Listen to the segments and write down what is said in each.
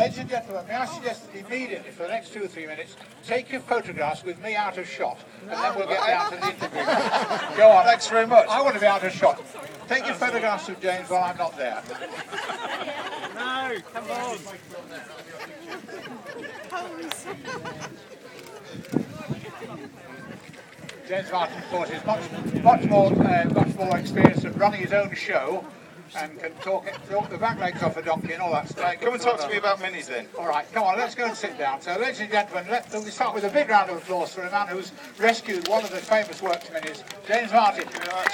Ladies and gentlemen, may I suggest that immediately, for the next 2 or 3 minutes, take your photographs with me out of shot, and then we'll get down to the interview. Go on. Thanks very much. I want to be out of shot. Take your photographs of James while I'm not there. No, come on. James Martin, of course, is much more experienced at running his own show and can talk the back legs off a donkey and all that stuff. Come and talk to me about minis then. All right, come on, let's go and sit down. So, ladies and gentlemen, we start with a big round of applause for a man who's rescued one of the famous works minis, James Martin. Thank you very much.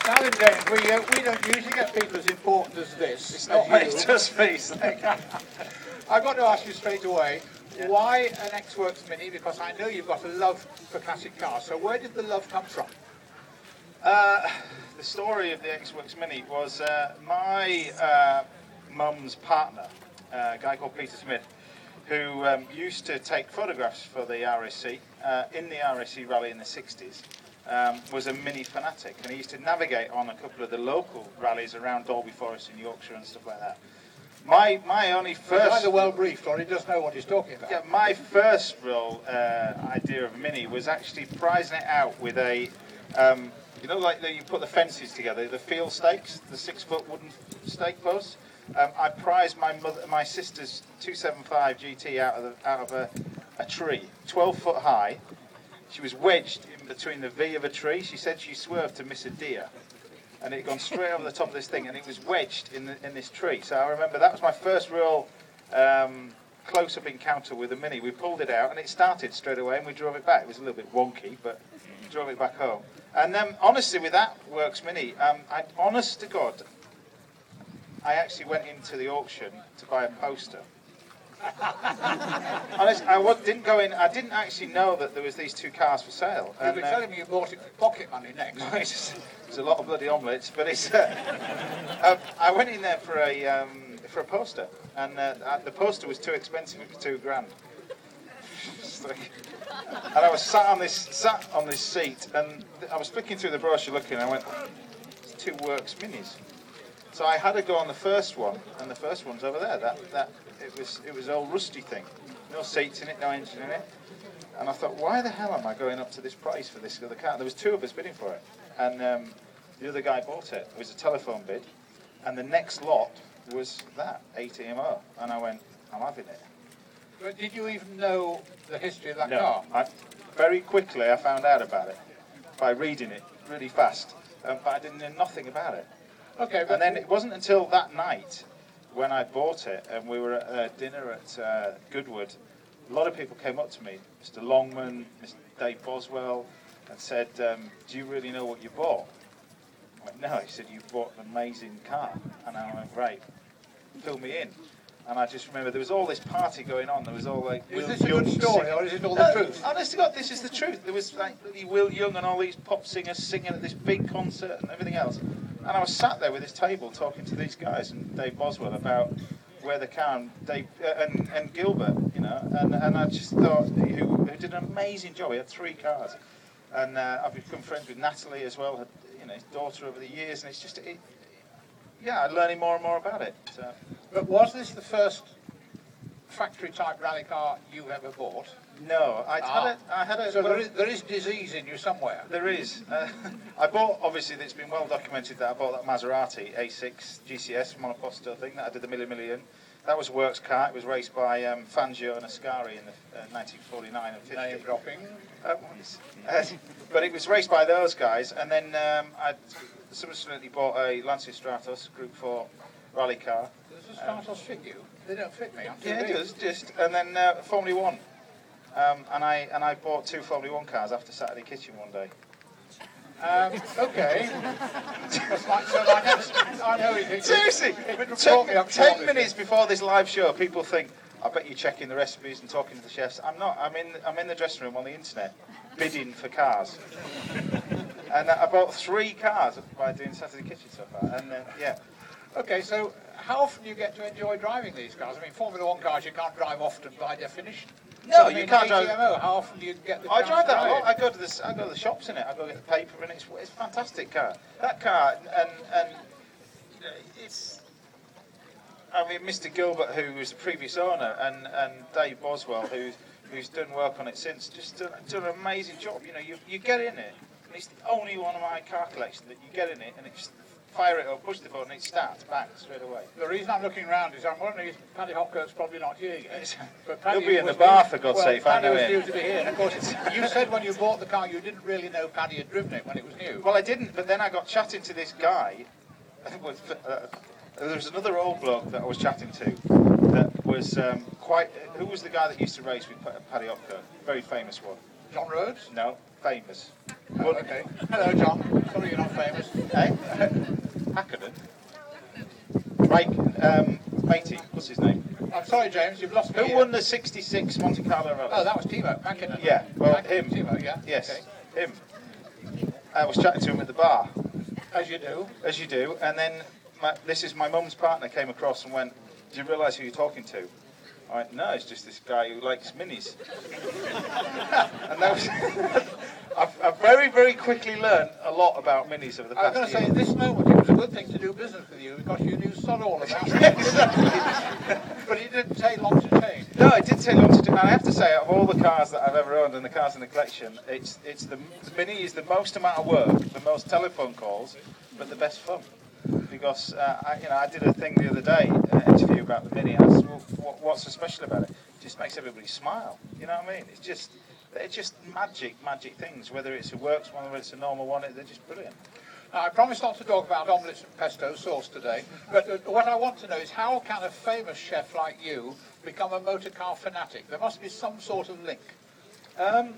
Now then, James, we don't usually get people as important as this. It's not me, it's just me. I've got to ask you straight away, why an X-Works Mini? Because I know you've got a love for classic cars. So where did the love come from? The story of the X-Works Mini was my mum's partner, a guy called Peter Smith, who used to take photographs for the RSC in the RSC rally in the 60s. Was a Mini fanatic, and he used to navigate on a couple of the local rallies around Dalby Forest in Yorkshire and stuff like that. My only first... He's either well briefed or he doesn't know what he's talking about. Yeah, my first real idea of a Mini was actually prizing it out with a, you know, like you put the fences together, the field stakes, the 6-foot wooden stake posts. I prized my sister's 275 GT out of a tree, 12 foot high. She was wedged in between the V of a tree. She said she swerved to miss a deer, and it had gone straight over the top of this thing, and it was wedged in this tree. So I remember that was my first real close-up encounter with a Mini. We pulled it out, and it started straight away, and we drove it back. It was a little bit wonky, but we drove it back home. And then, honestly, with that Works Mini, honest to God, I actually went into the auction to buy a poster. Honest, didn't go in. I didn't actually know that there was these two cars for sale. You've been telling me you bought it with pocket money next. No, it's a lot of bloody omelettes, but it's. I went in there for a poster, and the poster was too expensive. It was £2,000. And I was sat on this seat, and I was flicking through the brochure, looking. And I went, "It's two Works Minis." So I had to go on the first one, and the first one's over there. It was an old rusty thing, no seats in it, no engine in it. And I thought, why the hell am I going up to this price for this other car? There was two of us bidding for it, and the other guy bought it. It was a telephone bid, and the next lot was that 8EMO, and I went, I'm having it. But did you even know the history of that No, car? Very quickly I found out about it by reading it really fast, but I didn't know nothing about it. Okay, And then it wasn't until that night when I bought it, and we were at dinner at Goodwood, a lot of people came up to me, Mr. Longman, Mr. Dave Boswell, and said, do you really know what you bought? I went, no. He said, you bought an amazing car. And I went, right, fill me in. And I just remember there was all this party going on. There was all like... Is this a good story, or is it all the truth? Honest to God, this is the truth. There was like Will Young and all these pop singers singing at this big concert and everything else. And I was sat there with this table talking to these guys and Dave Boswell about where the car and Dave and Gilbert, you know, and I just thought who did an amazing job. He had 3 cars, and I've become friends with Natalie as well. Had, you know, his daughter over the years, and it's just I'm learning more and more about it. So. But was this the first factory-type rally car you ever bought? No, I had a. So there is disease in you somewhere. There is. I bought, obviously, it's been well documented that I bought that Maserati A6 GCS monoposto thing that I did the million. That was a works car. It was raced by Fangio and Ascari in the 1949 and 50. Name dropping. But it was raced by those guys, and then I subsequently bought a Lancia Stratos Group 4 rally car. Does the Stratos fit you? They don't fit me. Yeah, it does. Just and then Formula 1. And I bought 2 Formula 1 cars after Saturday Kitchen one day. Okay. I know it. Seriously, 10 minutes before this live show, people think, I bet you're checking the recipes and talking to the chefs. I'm not. I'm in the dressing room on the internet, bidding for cars. And I bought 3 cars by doing Saturday Kitchen so far. And yeah. Okay, so how often do you get to enjoy driving these cars? I mean, Formula 1 cars you can't drive often by definition. No, you can't drive. How often do you get the I chance drive to that a drive lot. it? I go to the shops in it. I go get the paper, and it's a fantastic car. That car, and it's I mean, Mr. Gilbert, who was the previous owner, and Dave Boswell, who's done work on it since, just done an amazing job. You know, you get in it, and it's the only one of my car collection that you get in it, and it's fire it up, push the button, it starts, bang, straight away. The reason I'm looking around is I'm wondering if Paddy Hopkirk's probably not here yet. But Paddy He'll be in the was bar, due- for God's well, sake, if I Paddy know was him. due to be here. And of course, you said when you bought the car you didn't really know Paddy had driven it when it was new. Well, I didn't, but then I got chatting to this guy. There was another old bloke that I was chatting to that was who was the guy that used to race with Paddy Hopkirk? Very famous one. John Rhodes? No, famous. Oh, okay. Hello, John. Sorry you're not famous. Hey? Hackerden? Right, Matey, what's his name? I'm sorry, James, you've lost me. Who here. won the 66 Monte Carlo Rally? Oh, that was Timo Mäkinen. Yeah, well, Mäkinen, him. Timo, yeah. Yes, Okay. him. I was chatting to him at the bar, As you do. as you do, and then this is my mum's partner came across and went, "Do you realise who you're talking to?" I went, "No, it's just this guy who likes minis." And that was I've very, very quickly learned a lot about minis over the I was past going to say, year. at this moment, it was a good thing to do business with you because you knew sod all about it. Exactly. But it didn't take long to change. No, it did take long to do. And I have to say, out of all the cars that I've ever owned and the cars in the collection, the Mini is the most amount of work, the most telephone calls, but the best fun. Because I did a thing the other day, an interview about the Mini. I asked, well, what's so special about it? It just makes everybody smile. You know what I mean? They're just magic things. Whether it's a works one, whether it's a normal one, they're just brilliant. Now, I promised not to talk about omelettes and pesto sauce today, but what I want to know is how can a famous chef like you become a motor car fanatic? There must be some sort of link.